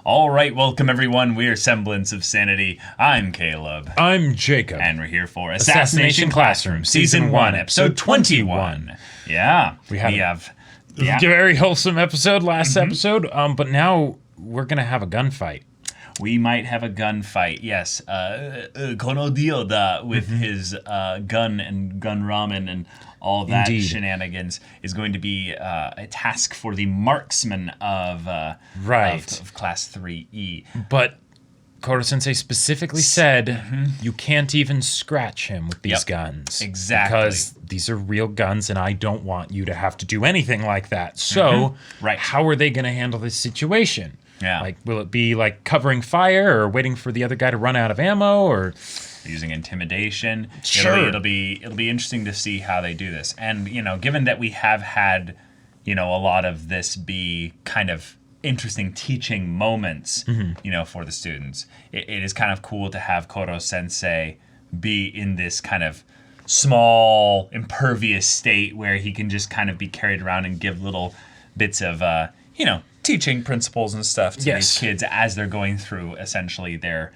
All right, welcome everyone. We're Semblance of Sanity. I'm Caleb. I'm Jacob. And we're here for Assassination Classroom, Season 1, Episode 21. Yeah. We have a very wholesome episode last episode, but now we're going to have a gunfight. We might have a gunfight, yes. Kono Dioda with his gun and gun ramen and all that shenanigans is going to be a task for the marksman of Class 3E. But Koro-sensei specifically said you can't even scratch him with these guns. Exactly. Because these are real guns, and I don't want you to have to do anything like that. So how are they going to handle this situation? Yeah. Like, will it be like covering fire or waiting for the other guy to run out of ammo or using intimidation? Sure. It'll be interesting to see how they do this. And, given that we have had, a lot of this be kind of interesting teaching moments, for the students, it is kind of cool to have Koro-sensei be in this kind of small, impervious state where he can just kind of be carried around and give little bits of, teaching principles and stuff to these kids as they're going through essentially their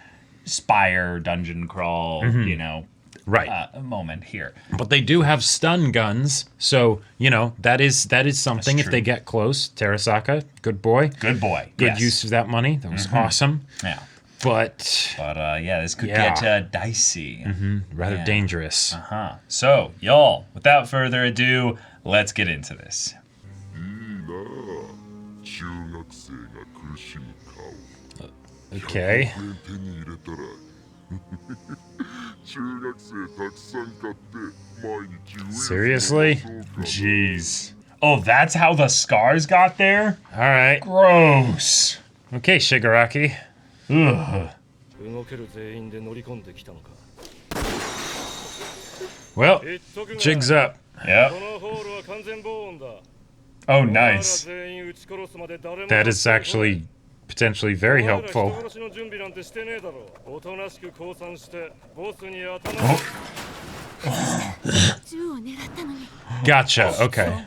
spire dungeon crawl, moment here. But they do have stun guns, so that is something. If they get close, Terasaka, good boy, good use of that money. That was awesome. Yeah, but this could get dicey, rather dangerous. So y'all, without further ado, let's get into this. Okay. Seriously? Jeez. Oh, that's how the scars got there? All right. Gross. Okay, Shigaraki. Ugh. Well, jig's up. Yep. Oh, nice. That is actually potentially very helpful. Gotcha, okay.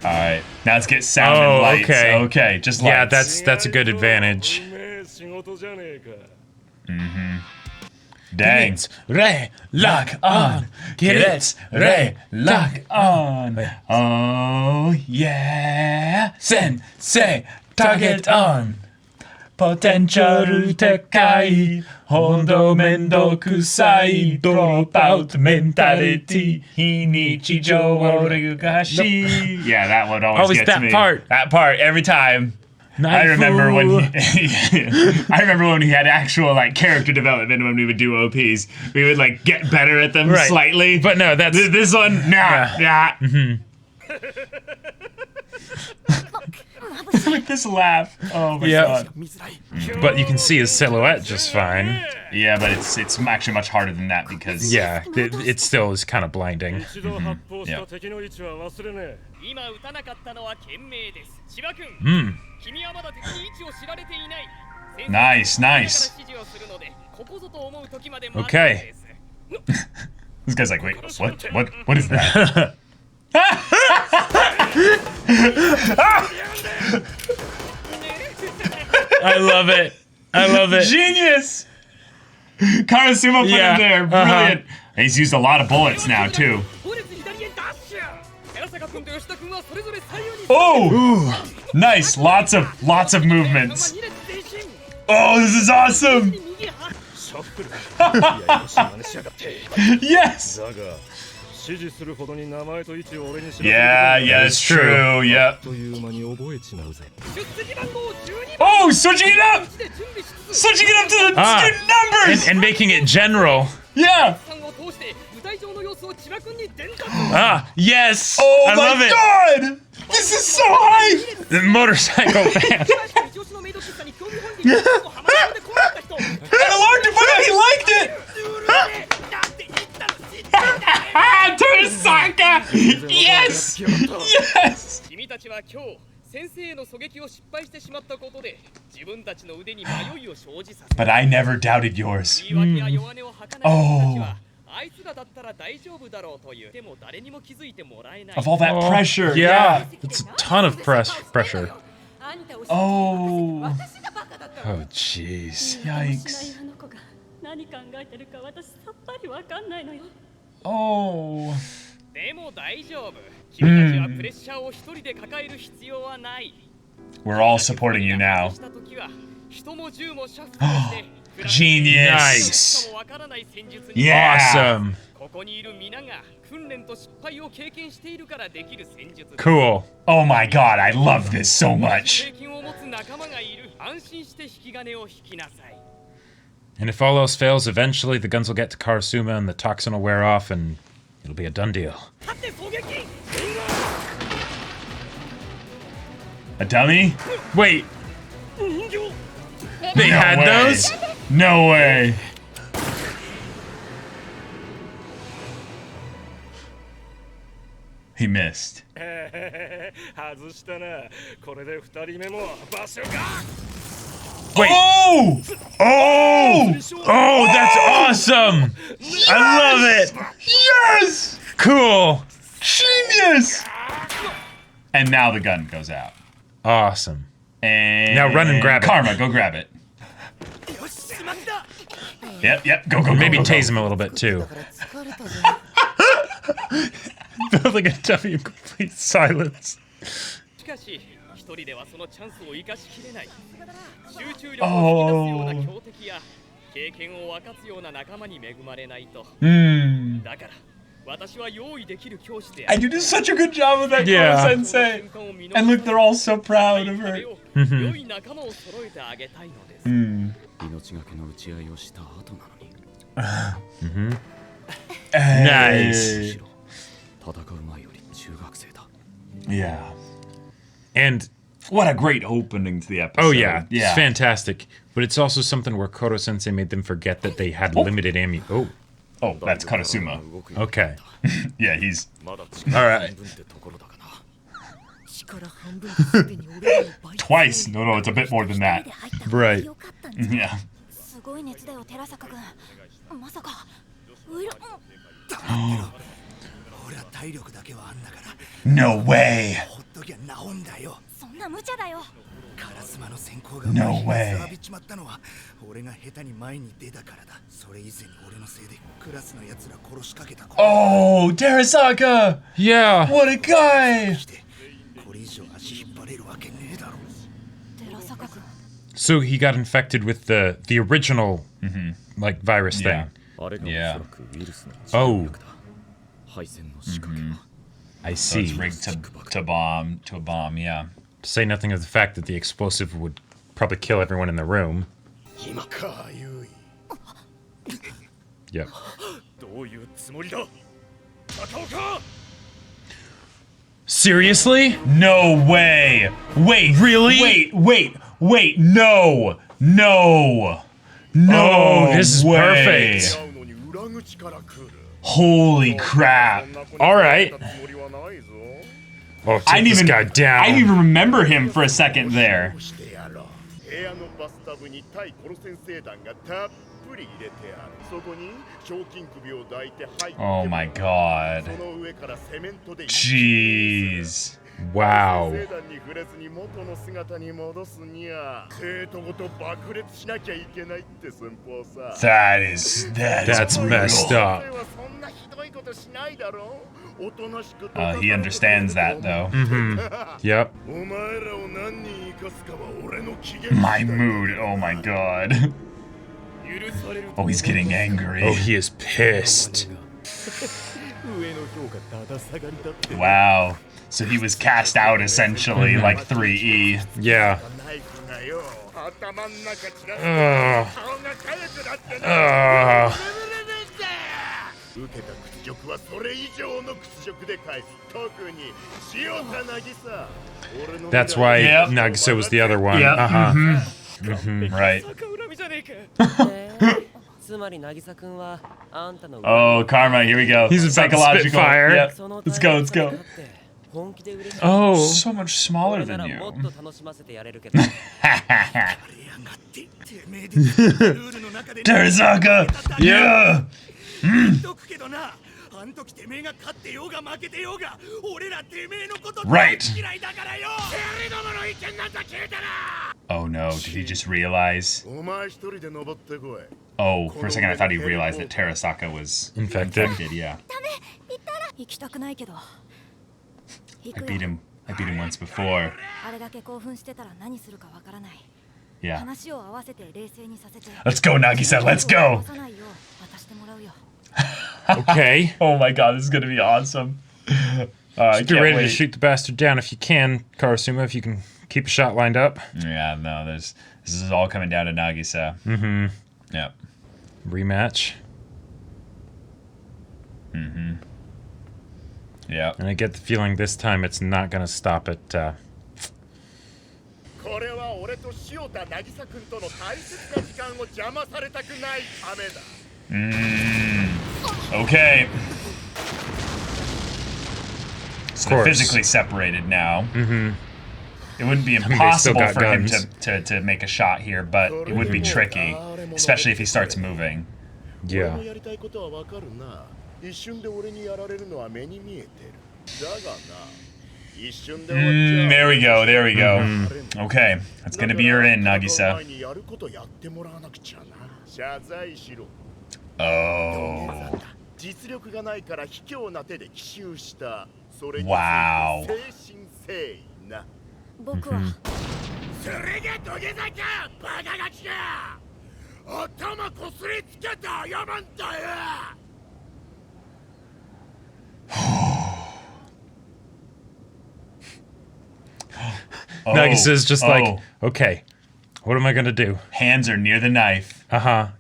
Alright, now let's get sound and lights. Okay, just lights. Yeah, that's a good advantage. Dang. Re, lock on. Get re, lock on. Oh, yeah. Sensei, target on. Potential tekai. Hondo mendokusai. Drop out mentality. Hinichijo orugashi. Yeah, that one always gets that me. part. That part, every time. I remember when we had actual character development when we would do OPs. We would get better at them slightly. But no, that's this one. Nah. With this laugh. Oh my god. But you can see his silhouette just fine. Yeah, but it's actually much harder than that because it still is kind of blinding. Yeah. Nice. Okay. This guy's like, wait, what is that? I love it. Genius! Karasumo put him there. Brilliant. He's used a lot of bullets now, too. Oh! Ooh. Nice. Lots of movements. Oh, this is awesome! Yes! Yeah, it's true. Yep. Oh, switching it up! Switching it up to the student numbers! And making it general. Yeah! Yes! Oh I love it. God! This is so hype! The motorcycle van. And alarm to find out he liked it! Terasaka! Yes! Yes! But I never doubted yours. Oh. Of all that pressure. Yeah. It's a ton of pressure. Oh. Oh, jeez. Yikes. Oh. We're all supporting you now. Genius. Nice. Yeah. Awesome. Cool. Oh my god, I love this so much. And if all else fails, eventually the guns will get to Karasuma and the toxin will wear off and it'll be a done deal. A dummy? Wait. They had those? No way. He missed. Wait. Oh! Oh! Oh, that's awesome! Yes! I love it! Yes! Cool! Genius! And now the gun goes out. Awesome. And now run and grab it. Karma, go grab it. Yep, go. Maybe go, tase go. him a little bit too. Building a dummy in complete silence. Oh. And you did such a good job with that, Yeah. Sensei. And look, they're all so proud of her. Nice. Yeah. And what a great opening to the episode. oh yeah, it's fantastic. But it's also something where Koro Sensei made them forget that they had limited ammunition. Oh, that's Karasuma. Okay. Yeah, he's... Alright. Twice. No, it's a bit more than that. Right. Yeah. No way. No way. Oh, Terasaka! Yeah. What a guy! So he got infected with the original like virus Yeah. thing. Yeah. Oh. I So see. it's rigged to a bomb, yeah. To say nothing of the fact that the explosive would probably kill everyone in the room. Yep. Seriously? No way! Wait, Really? Wait, no! No! Oh, this is way. perfect. Holy crap. Alright. Oh, take this guy down. I didn't even remember him for a second there. Oh my god. Jeez. Wow. That's messed up. He understands that though. Yep. My mood, oh my god. Oh, he's getting angry. Oh, he is pissed. Wow. So he was cast out essentially, like 3E. Yeah. That's why Yep. Nagisa was the other one. Yep. Right. Oh, Karma, here we go. He's about to psychological. spit fire. Yep. Let's go. Oh. So much smaller than you. Terasaka! Yeah! Right. Oh no, did he just realize? Oh, for a second I thought he realized that Terasaka was infected. Yeah. I beat him once before. Yeah. Let's go, Nagisa, let's go! Okay. Oh my god, this is gonna be awesome. Get ready to shoot the bastard down if you can, Karasuma, if you can keep a shot lined up. Yeah, no, this is all coming down to Nagisa. Mm-hmm. Yep. Rematch. Mm-hmm. Yeah. And I get the feeling this time it's not gonna stop at Okay. So they're physically separated now. Mm-hmm. It wouldn't be impossible for him to make a shot here, but it would be tricky, especially if he starts moving. Yeah. There we go, there we go. Mm-hmm. Okay, that's gonna be your in, Nagisa. Oh. Wow. Mm-hmm. Nagisa's just like, okay, what am I gonna do? Hands are near the knife.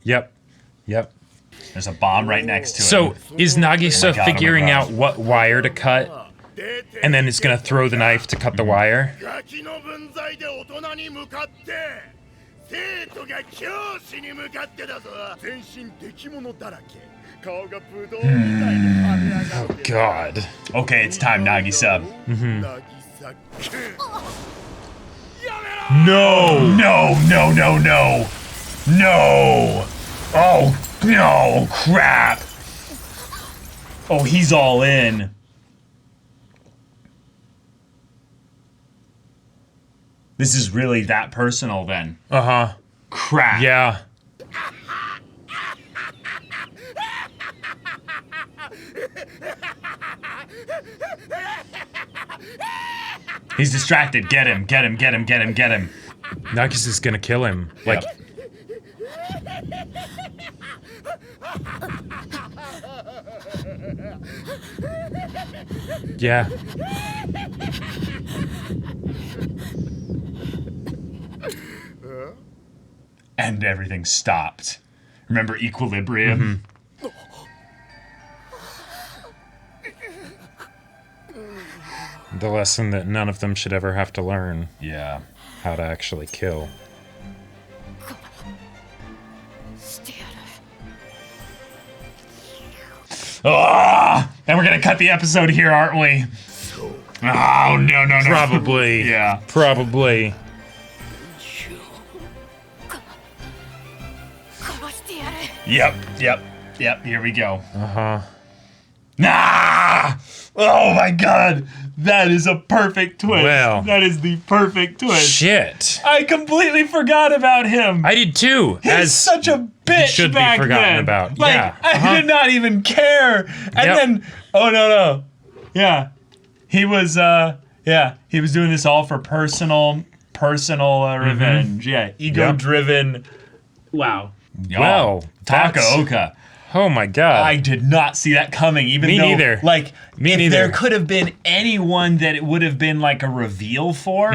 Yep. There's a bomb right next to it. So is Nagisa figuring out what wire to cut, and then it's gonna throw the knife to cut the wire? Oh God. Okay, it's time, Nagisa. Mm-hmm. No! Oh, no, crap! Oh, he's all in. This is really that personal then. Crap. Yeah. He's distracted. Get him. Nagisa's gonna kill him. Like. Yep. Yeah. And everything stopped. Remember equilibrium? The lesson that none of them should ever have to learn. Yeah. How to actually kill. And we're gonna cut the episode here, aren't we? Oh, no. Probably. Yeah. Probably. Yep. Here we go. Nah! Oh my god! That is a perfect twist. Well. That is the perfect twist. Shit. I completely forgot about him. I did too. He's such a bitch should back be forgotten then. about. Like, Yeah. I did not even care. And then, oh no. Yeah. He was, he was doing this all for personal revenge. Yeah. Ego-driven. Wow. Well, Takaoka. Oh my god. I did not see that coming, even though, neither. like, Me if neither. there could have been anyone that it would have been like a reveal for,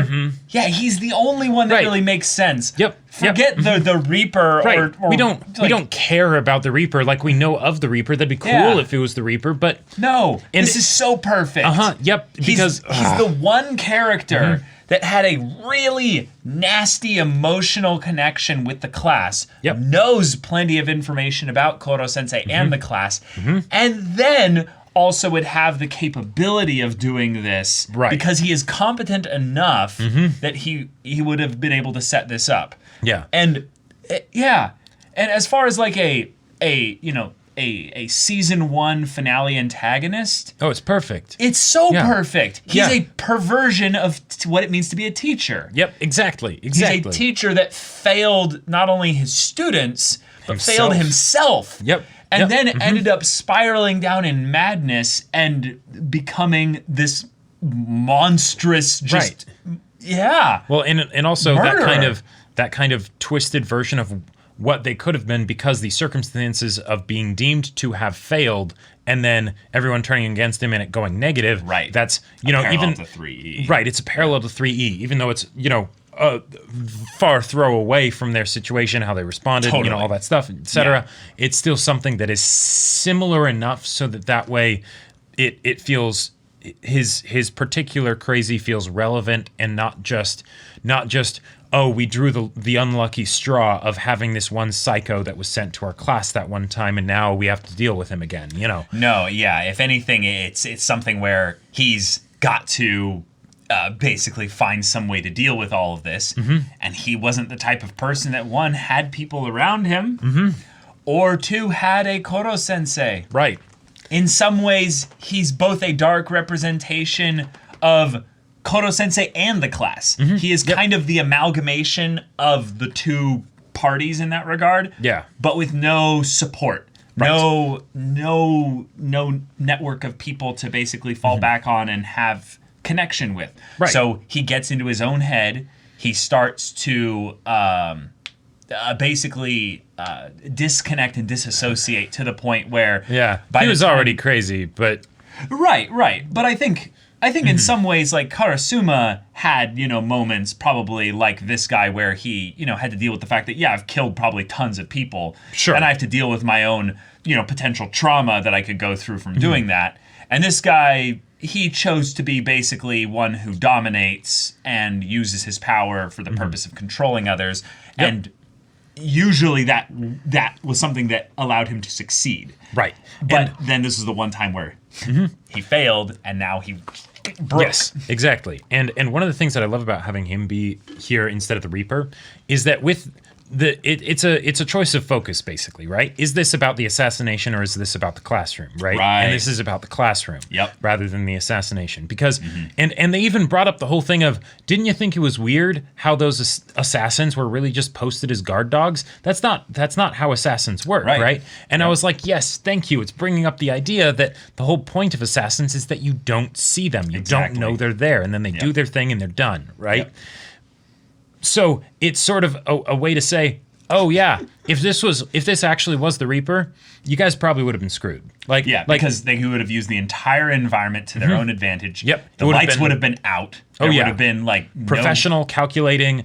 yeah, he's the only one that really makes sense. Yep. Forget the Reaper or we don't care about the Reaper. Like, we know of the Reaper. That'd be cool if it was the Reaper, but no, this is so perfect. Yep. Because he's the one character that had a really nasty emotional connection with the class, knows plenty of information about Koro-sensei and the class, and then also would have the capability of doing this because he is competent enough that he would have been able to set this up. Yeah. And and as far as like a a season 1 finale antagonist. Oh, it's perfect. It's so perfect. He's a perversion of what it means to be a teacher. Yep, exactly. He's a teacher that failed not only his students, but failed himself. Yep. And then ended up spiraling down in madness and becoming this monstrous, Well, and also murderer. that kind of twisted version of what they could have been, because the circumstances of being deemed to have failed and then everyone turning against him and it going negative. Right. That's, even to 3E. Right. It's a parallel to 3E, even though it's, far throw away from their situation, how they responded, all that stuff, etc. Yeah. It's still something that is similar enough so that way it feels, his particular crazy feels relevant and not just oh, we drew the unlucky straw of having this one psycho that was sent to our class that one time, and now we have to deal with him again, No, yeah. If anything, it's something where he's got to basically find some way to deal with all of this, and he wasn't the type of person that, 1, had people around him, or 2, had a Koro sensei. Right. In some ways, he's both a dark representation of Koro sensei and the class. He is kind of the amalgamation of the two parties in that regard. Yeah. But with no support. Right. No network of people to basically fall back on and have connection with. Right. So he gets into his own head. He starts to basically disconnect and disassociate to the point where he was already crazy, but right. But I think in some ways, like, Karasuma had, moments probably like this guy where he, had to deal with the fact that, I've killed probably tons of people. Sure. And I have to deal with my own, potential trauma that I could go through from doing that. And this guy, he chose to be basically one who dominates and uses his power for the purpose of controlling others. Yep. And usually that was something that allowed him to succeed. Right. But then this is the one time where he failed, and now he broke. Yes, exactly. And one of the things that I love about having him be here instead of the Reaper is that with it's a choice of focus, basically, right? Is this about the assassination or is this about the classroom, right? And this is about the classroom, rather than the assassination, because and they even brought up the whole thing of, didn't you think it was weird how those assassins were really just posted as guard dogs? That's not how assassins work, right? And I was like, yes, thank you. It's bringing up the idea that the whole point of assassins is that you don't see them, you don't know they're there, and then they do their thing and they're done, right? So it's sort of a way to say, oh yeah, if this actually was the Reaper, you guys probably would have been screwed. Because they would have used the entire environment to their own advantage. Yep. The lights would have been out. There would have been professional calculating,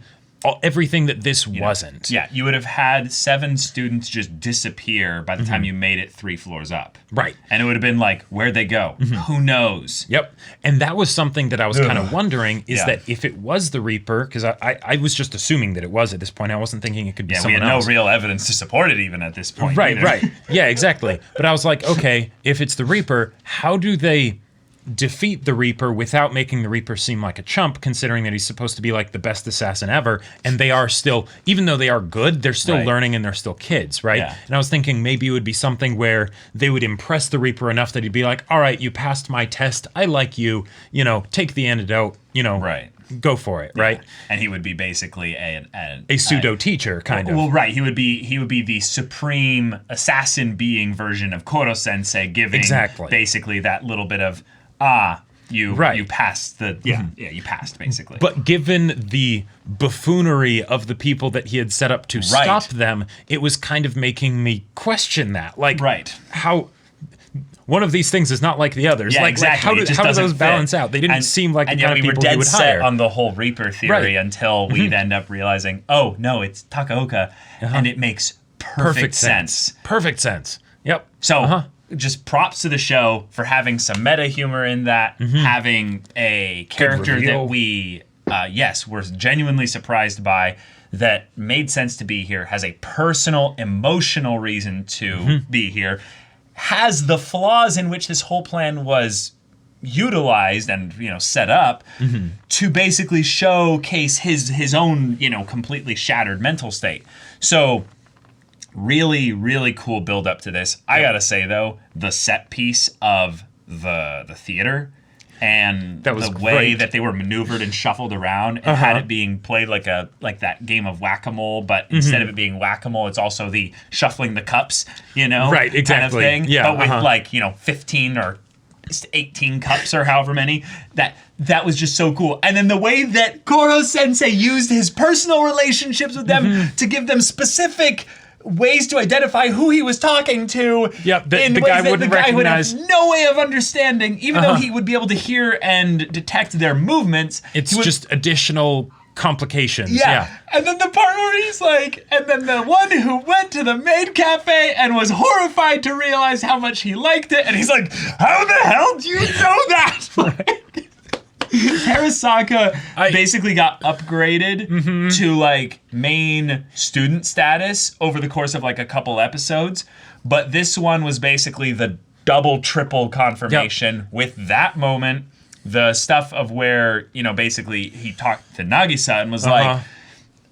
everything that this wasn't. Yeah, you would have had 7 students just disappear by the time you made it 3 floors up. Right. And it would have been like, where'd they go? Who knows? Yep. And that was something that I was kind of wondering, is that if it was the Reaper, because I was just assuming that it was at this point. I wasn't thinking it could be someone else. We had no real evidence to support it even at this point. Right. Yeah, exactly. But I was like, okay, if it's the Reaper, how do they defeat the Reaper without making the Reaper seem like a chump, considering that he's supposed to be like the best assassin ever, and they are still, even though they are good, they're still learning and they're still kids, right? Yeah. And I was thinking maybe it would be something where they would impress the Reaper enough that he'd be like, all right, you passed my test, I like you, take the antidote, go for it, right? And he would be basically a pseudo teacher, kind of. Well, right. He would be the supreme assassin being version of Koro Sensei, giving basically that little bit of you passed you passed basically. But given the buffoonery of the people that he had set up to stop them, it was kind of making me question that. Like, how one of these things is not like the others. Yeah, exactly. How do those balance out? They didn't seem like the kind of people you would hire. We were dead set on the whole Reaper theory until we'd end up realizing, oh no, it's Takaoka, and it makes perfect sense. Perfect sense. Yep. So. Just props to the show for having some meta humor in that, having a character that we, were genuinely surprised by, that made sense to be here, has a personal, emotional reason to be here, has the flaws in which this whole plan was utilized and set up to basically showcase his own completely shattered mental state. So Really, really cool build up to this. I gotta say though, the set piece of the theater and That was the way great. that they were maneuvered and shuffled around and had it being played like that game of whack-a-mole, but instead of it being whack-a-mole, it's also the shuffling the cups, Right, exactly. kind of thing. Yeah, But with 15 or 18 cups or however many, that was just so cool. And then the way that Koro Sensei used his personal relationships with them to give them specific ways to identify who he was talking to. Yep, in the ways guy that wouldn't the guy recognize. would have no way of understanding, even though he would be able to hear and detect their movements. It's just additional complications. Yeah. And then the part where he's like, and then the one who went to the maid cafe and was horrified to realize how much he liked it, and he's like, how the hell do you know that? Terasaka basically got upgraded to like main student status over the course of like a couple episodes, but this one was basically the double triple confirmation with that moment, the stuff of where, basically he talked to Nagisa and was like,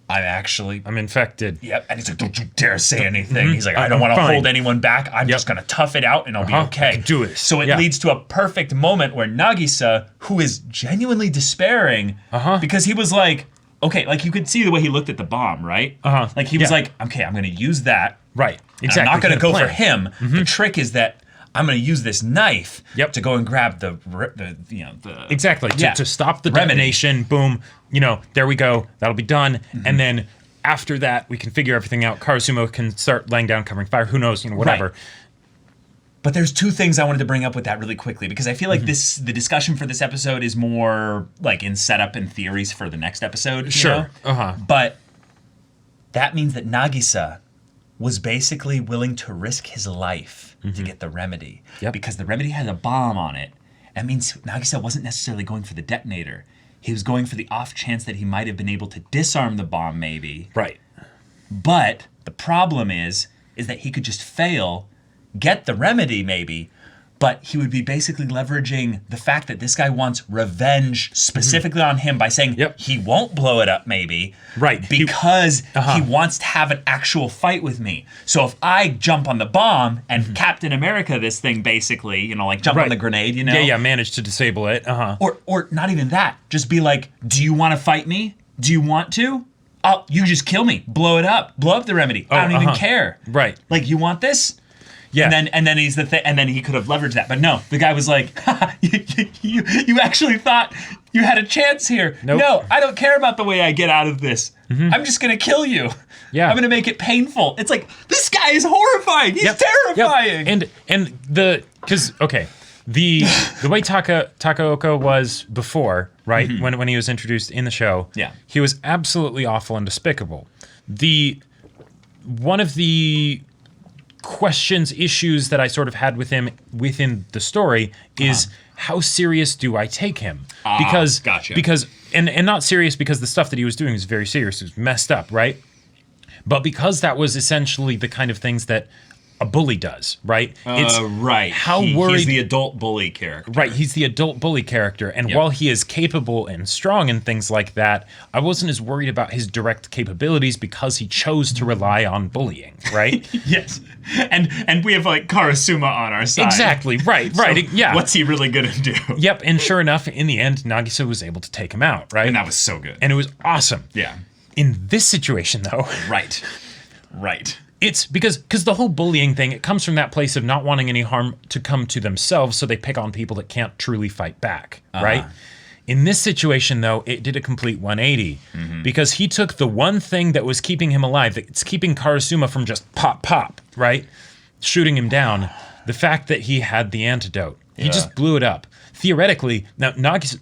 I'm infected. Yep. And he's like, don't you dare say anything. He's like, I don't want to hold anyone back. I'm just going to tough it out and I'll be okay. I can do it. So it leads to a perfect moment where Nagisa, who is genuinely despairing, because he was like, okay, like you could see the way he looked at the bomb, right? Like he was like, okay, I'm going to use that. Right. Exactly. I'm not going to go for him. The trick is that I'm going to use this knife to go and grab the Exactly. To stop the detonation. Boom. There we go. That'll be done. And then after that, we can figure everything out. Karasumo can start laying down, covering fire. Who knows? Whatever. Right. But there's two things I wanted to bring up with that really quickly, because I feel like the discussion for this episode is more like in setup and theories for the next episode. Sure. But that means that Nagisa was basically willing to risk his life to get the remedy. Because the remedy had a bomb on it. That means Nagisa wasn't necessarily going for the detonator. He was going for the off chance that he might have been able to disarm the bomb, maybe. Right. But the problem is that he could just fail, get the remedy, maybe, but he would be basically leveraging the fact that this guy wants revenge specifically on him by saying he won't blow it up, maybe. Right. Because he wants to have an actual fight with me. So if I jump on the bomb and Captain America this thing, basically, like jump on the grenade, Yeah, manage to disable it. Or not even that. Just be like, do you want to fight me? Do you want to? Oh, you just kill me. Blow it up. Blow up the remedy. I don't even care. Right. Like, you want this? Yeah. And then he's and then he could have leveraged that. But no, the guy was like, you actually thought you had a chance here. Nope. No, I don't care about the way I get out of this. I'm just going to kill you. Yeah. I'm going to make it painful. It's like, this guy is horrifying. He's terrifying. And the way Takaoka was before, right? When he was introduced in the show, he was absolutely awful and despicable. One of the issues that I sort of had with him within the story is how serious do I take him? Because and not serious because the stuff that he was doing was very serious. It was messed up, right? But because that was essentially the kind of things that a bully does, right? Right. How worried... He's the adult bully character. Right, he's the adult bully character. And while he is capable and strong and things like that, I wasn't as worried about his direct capabilities because he chose to rely on bullying, right? Yes. And we have, like, Karasuma on our side. Exactly, right. So what's he really gonna do? Yep, and sure enough, in the end, Nagisa was able to take him out, right? And that was so good. And it was awesome. Yeah. In this situation, though... Right. It's because the whole bullying thing, it comes from that place of not wanting any harm to come to themselves, so they pick on people that can't truly fight back, right? In this situation, though, it did a complete 180 because he took the one thing that was keeping him alive, that's keeping Karasuma from just pop, right? Shooting him down. The fact that he had the antidote. He just blew it up. Theoretically, now Nagisa,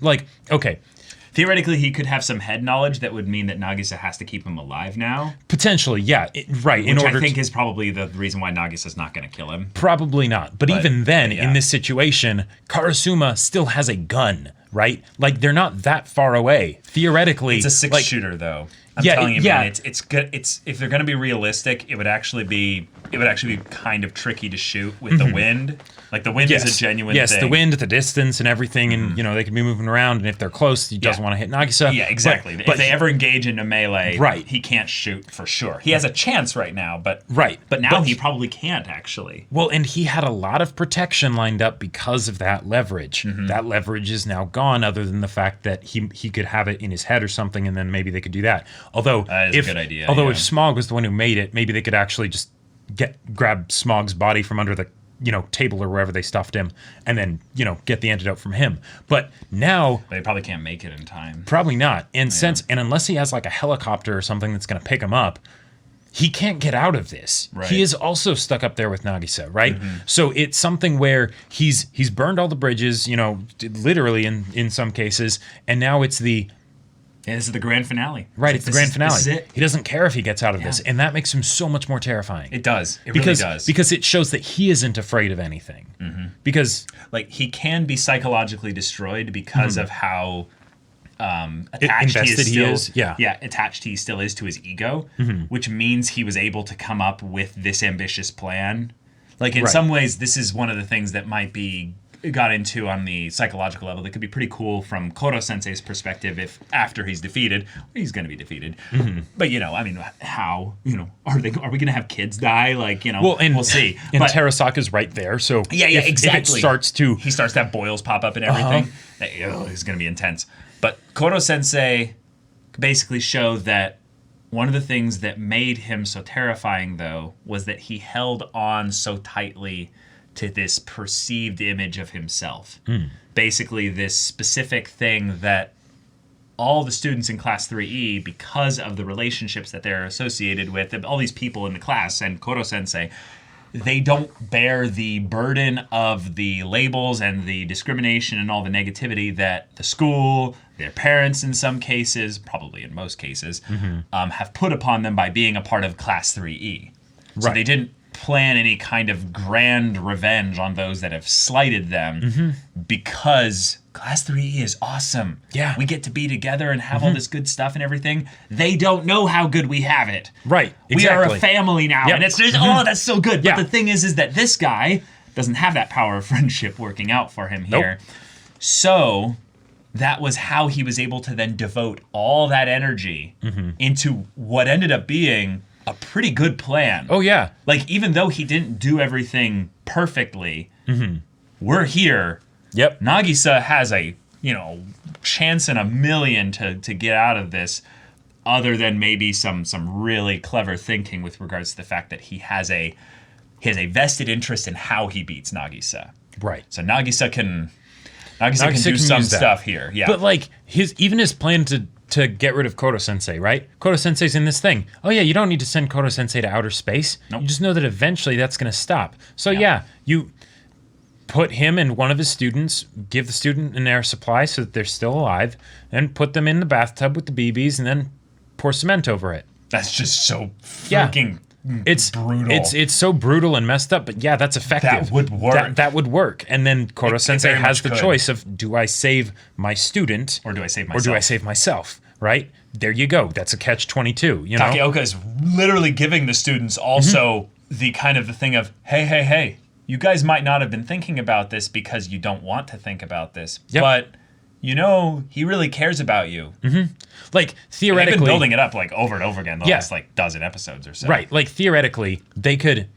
Theoretically, he could have some head knowledge that would mean that Nagisa has to keep him alive now. Potentially, yeah. Right. Which I think is probably the reason why Nagisa's not going to kill him. Probably not. But even then, in this situation, Karasuma still has a gun, right? Like, they're not that far away. Theoretically... It's a six-shooter, though. I'm telling you, man, it's good. It's if they're going to be realistic, it would actually be kind of tricky to shoot with the wind. Like the wind is a genuine thing. Yes, the wind, the distance, and everything, and they can be moving around. And if they're close, he doesn't want to hit Nagisa. Yeah, exactly. But if they ever engage in a melee, right, he can't shoot for sure. He has a chance right now, but now he probably can't actually. Well, and he had a lot of protection lined up because of that leverage. That leverage is now gone, other than the fact that he could have it in his head or something, and then maybe they could do that. Although, that is a good idea. Although if Smog was the one who made it, maybe they could actually just grab Smog's body from under the table or wherever they stuffed him, and then get the antidote from him. But now they probably can't make it in time. Probably not. And unless he has like a helicopter or something that's going to pick him up, he can't get out of this. Right. He is also stuck up there with Nagisa, right? So it's something where he's burned all the bridges, literally in some cases, and now it's the this is the grand finale. Right, it's the grand finale. This is it. He doesn't care if he gets out of this, and that makes him so much more terrifying. It does. It really does. Because it shows that he isn't afraid of anything. Because he can be psychologically destroyed because of how attached he is. Attached he still is to his ego, which means he was able to come up with this ambitious plan. Like in some ways, this is one of the things that might be got into on the psychological level that could be pretty cool from Koro Sensei's perspective. If after he's defeated, he's going to be defeated, but how are we going to have kids die? We'll see. And Terasaka's right there, so exactly. If he starts to have boils pop up and everything. It's going to be intense. But Koro Sensei basically showed that one of the things that made him so terrifying, though, was that he held on so tightly to this perceived image of himself. Basically, this specific thing that all the students in Class 3E, because of the relationships that they're associated with, all these people in the class and Koro Sensei, they don't bear the burden of the labels and the discrimination and all the negativity that the school, their parents in some cases, probably in most cases, have put upon them by being a part of Class 3E. So they didn't plan any kind of grand revenge on those that have slighted them because Class 3E is awesome. Yeah. We get to be together and have all this good stuff and everything. They don't know how good we have it. Right. Exactly. We are a family now. And it's just, that's so good. Yeah. But the thing is that this guy doesn't have that power of friendship working out for him here. So that was how he was able to then devote all that energy into what ended up being a pretty good plan. Oh, yeah. Even though he didn't do everything perfectly, we're here. Yep. Nagisa has a, chance in a million to get out of this, other than maybe some really clever thinking with regards to the fact that he has a vested interest in how he beats Nagisa. Right. So Nagisa can do some stuff here. Yeah. But his plan to get rid of Koro Sensei, right? Koro Sensei's in this thing. Oh yeah, you don't need to send Koro Sensei to outer space. Nope. You just know that eventually that's going to stop. So you put him and one of his students, give the student an air supply so that they're still alive, and put them in the bathtub with the BBs, and then pour cement over it. That's just so freaking it's brutal. It's so brutal and messed up, but that's effective. That would work. That would work. And then Koro Sensei has the choice of, do I save my student or do I save myself? Right? There you go. That's a catch-22. Takaoka is literally giving the students also the kind of the thing of, hey, you guys might not have been thinking about this because you don't want to think about this, but he really cares about you. Theoretically, they've been building it up over and over again the last dozen episodes or so. Right. Theoretically, they could,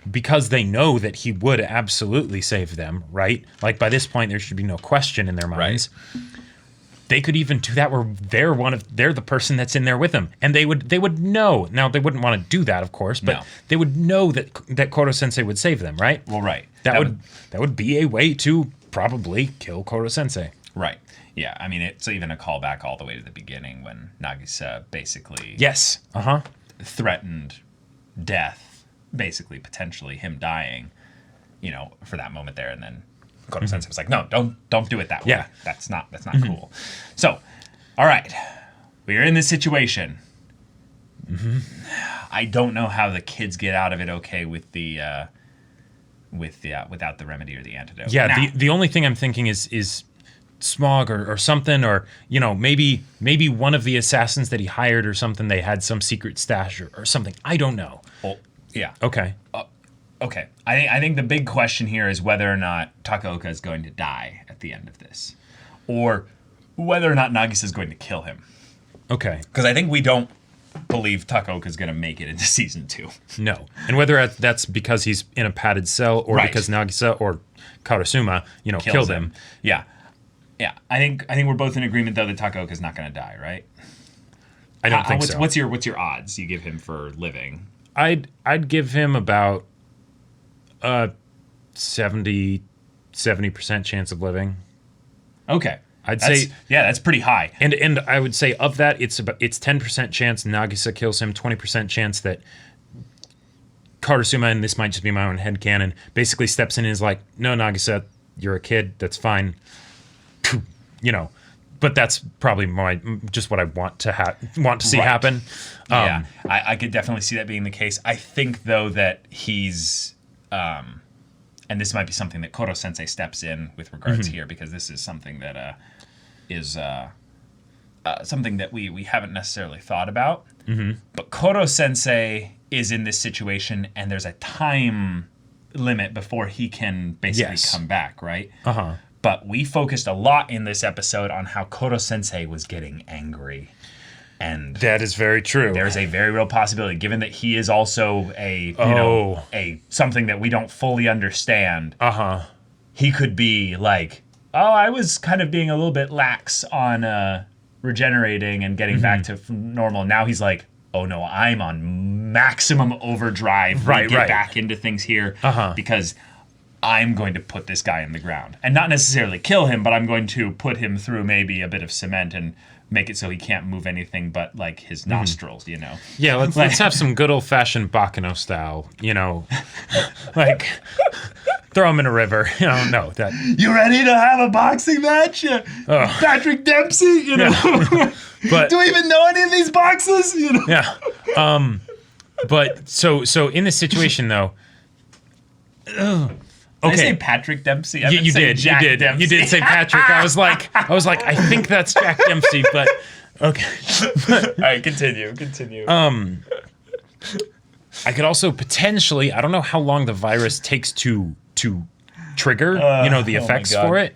because they know that he would absolutely save them. Right. By this point, there should be no question in their minds. Right. They could even do that where they're the person that's in there with him, and they would know. Now they wouldn't want to do that, of course, but they would know that Koro Sensei would save them, right? Well, right. That would be a way to probably kill Koro Sensei. Right. Yeah. I mean, it's even a callback all the way to the beginning when Nagisa basically threatened death, basically potentially him dying, for that moment there, and then Koro Sensei was like, no, don't do it that way. Yeah. That's not cool. So, all right, we're in this situation. I don't know how the kids get out of it okay with the without the remedy or the antidote. Yeah, the only thing I'm thinking is Smog or something, or maybe one of the assassins that he hired or something, they had some secret stash or something. I don't know. Well, yeah. Okay. Okay. I think the big question here is whether or not Takaoka is going to die at the end of this, or whether or not Nagisa is going to kill him. Okay. Because I think we don't believe Takaoka is going to make it into season 2. No. And whether that's because he's in a padded cell or because Nagisa or Karasuma, killed him. Yeah. Yeah. I think we're both in agreement though that Takaoka is not going to die, right? I don't think so. What's your odds you give him for living? I'd give him about 70% chance of living. Okay. I'd say that's pretty high. And I would say of that it's 10% chance Nagisa kills him, 20% chance that Karasuma, and this might just be my own headcanon, basically steps in and is like, "No, Nagisa, you're a kid, that's fine." But that's probably just what I want to see happen. Yeah, I could definitely see that being the case. I think though that he's and this might be something that Koro Sensei steps in with regards here, because this is something that is something that we haven't necessarily thought about. But Koro Sensei is in this situation, and there's a time limit before he can basically come back, right? But we focused a lot in this episode on how Koro Sensei was getting angry. And that is very true. There's a very real possibility, given that he is also a something that we don't fully understand. He could be like, I was kind of being a little bit lax on regenerating and getting back to normal. Now he's like, oh no, I'm on maximum overdrive. Get back into things here because I'm going to put this guy in the ground. And not necessarily kill him, but I'm going to put him through maybe a bit of cement and make it so he can't move anything but like his nostrils, Yeah, let's have some good old-fashioned Bakano style, like throw him in a river. No, that. You ready to have a boxing match? Patrick Dempsey, But do we even know any of these boxes? Yeah. But so in this situation though. Okay. Did I say Patrick Dempsey? You did. Dempsey. You did say Patrick. I was like, I think that's Jack Dempsey, but okay. All right, continue. I could also potentially, I don't know how long the virus takes to trigger, the effects for it.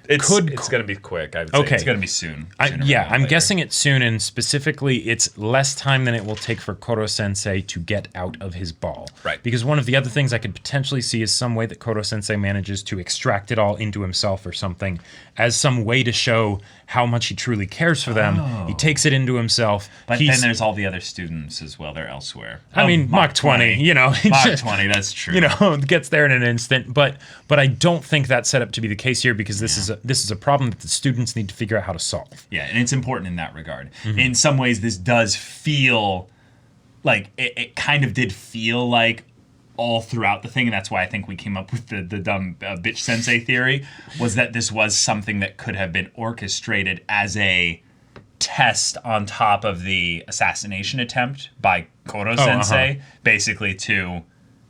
It's going to be quick. I would say. It's going to be soon. I'm guessing it's soon, and specifically, it's less time than it will take for Koro Sensei to get out of his ball. Right. Because one of the other things I could potentially see is some way that Koro Sensei manages to extract it all into himself or something, as some way to show how much he truly cares for them. He takes it into himself. But then there's all the other students as well. They're elsewhere. I mean, Mach 20, Mach 20, that's true. Gets there in an instant. But I don't think that's set up to be the case here, because this is a problem that the students need to figure out how to solve. Yeah, and it's important in that regard. In some ways, this does feel like it kind of did feel like all throughout the thing, and that's why I think we came up with the dumb bitch sensei theory, was that this was something that could have been orchestrated as a test on top of the assassination attempt by Koro Sensei, basically to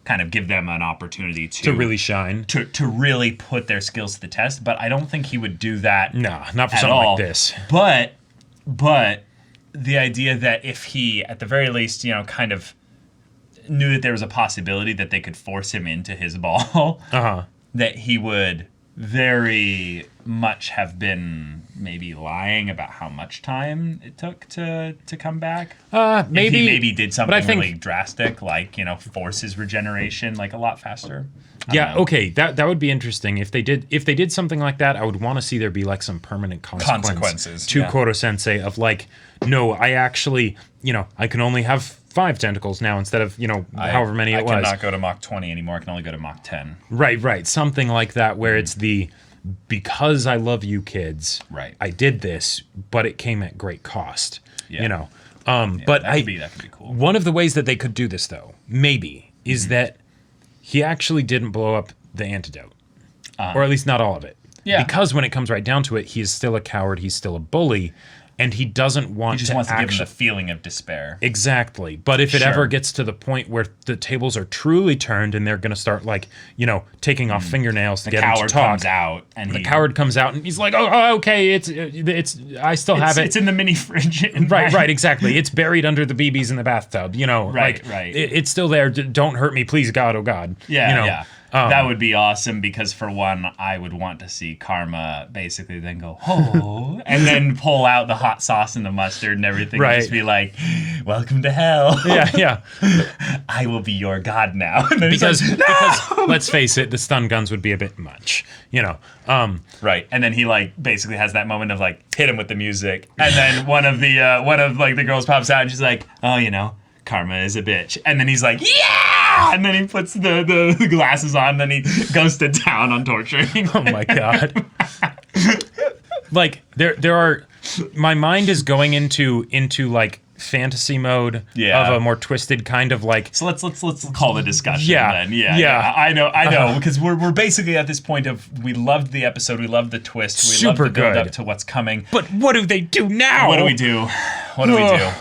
kind of give them an opportunity to really shine, to really put their skills to the test. But I don't think he would do that. No, not for something like this. But the idea that if he, at the very least, kind of knew that there was a possibility that they could force him into his ball, that he would very much have been maybe lying about how much time it took to come back. Maybe if he maybe did something really drastic, like force his regeneration like a lot faster. Yeah, okay, that would be interesting if they did something like that. I would want to see there be like some permanent consequences to Koro Sensei of like, no, I actually, I can only have 5 tentacles now instead of however many it was. I cannot go to Mach 20 anymore. I can only go to Mach 10. Right, something like that where it's because I love you kids. Right. I did this, but it came at great cost. Yeah. But that could be cool. One of the ways that they could do this though, maybe, is that he actually didn't blow up the antidote. Or at least not all of it. Yeah. Because when it comes right down to it, he is still a coward, he's still a bully, and he doesn't want He just wants to give him the feeling of despair. Exactly. But if it ever gets to the point where the tables are truly turned and they're going to start, like, you know, taking off fingernails to get him to talk. The coward comes out. And the coward comes out and he's like, oh okay, it's I still have it. It's in the mini fridge. Right, exactly. It's buried under the BBs in the bathtub, you know. Right. It's still there. Don't hurt me, please, God, oh God. Yeah, you know? yeah. That would be awesome because, for one, I would want to see Karma basically then go, oh, and then pull out the hot sauce and the mustard and everything and just be like, welcome to hell. Yeah. I will be your god now. Because let's face it, the stun guns would be a bit much, you know. Right. And then he, like, basically has that moment of, like, hit him with the music. And then one of the girls pops out and she's like, oh, you know, Karma is a bitch. And then he's like, yeah! And then he puts the glasses on, and then he goes to town on torturing. Oh my God. Like, there are, my mind is going into like fantasy mode of a more twisted kind of like. So let's call the discussion then. Yeah. I know, because we're basically at this point of, we loved the episode, we loved the twist, we loved the build up to what's coming. But what do they do now? What do we do?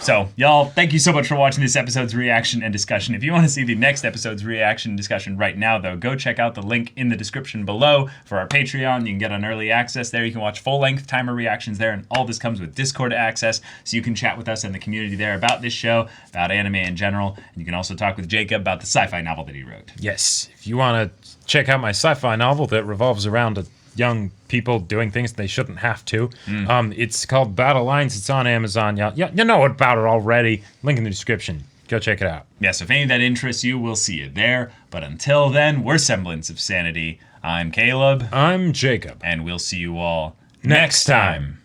So, y'all, thank you so much for watching this episode's reaction and discussion. If you want to see the next episode's reaction and discussion right now, though, go check out the link in the description below for our Patreon. You can get on early access there. You can watch full-length timer reactions there, and all this comes with Discord access, so you can chat with us in the community there about this show, about anime in general, and you can also talk with Jacob about the sci-fi novel that he wrote. Yes, if you want to check out my sci-fi novel that revolves around young people doing things they shouldn't have to. It's called Battle Lines. It's on Amazon. You know about it already. Link in the description. Go check it out. Yeah, so if any of that interests you, we'll see you there. But until then, we're Semblance of Sanity. I'm Caleb. I'm Jacob. And we'll see you all next time.